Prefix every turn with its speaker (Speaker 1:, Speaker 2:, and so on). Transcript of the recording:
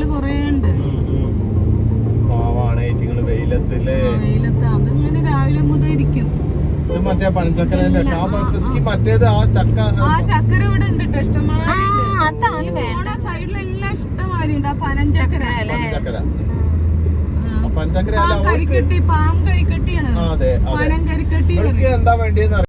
Speaker 1: ചക്കകള് കൊറേ ഉണ്ട്.
Speaker 2: പാവാണ് ഏറ്റിങ്ങള് വെയിലത്തില്ലേ.
Speaker 1: വെയിലത്ത് അതിങ്ങനെ രാവിലെ മുതൽ ഇരിക്കും.
Speaker 2: മറ്റേ പനച്ചക്കരല്ലേ മറ്റേത് ആ
Speaker 1: ചക്കര ഇവിടെ ഉണ്ട് ഇഷ്ടംമാരി. സൈഡിലെല്ലാം ഇഷ്ടംമാരി ഉണ്ട്. ആ പനഞ്ചക്കര കരിക്കട്ടി, പാം കരിക്കട്ടിയാണ്. പനം കരിക്കട്ടി
Speaker 2: എന്താ വേണ്ടിയെന്ന്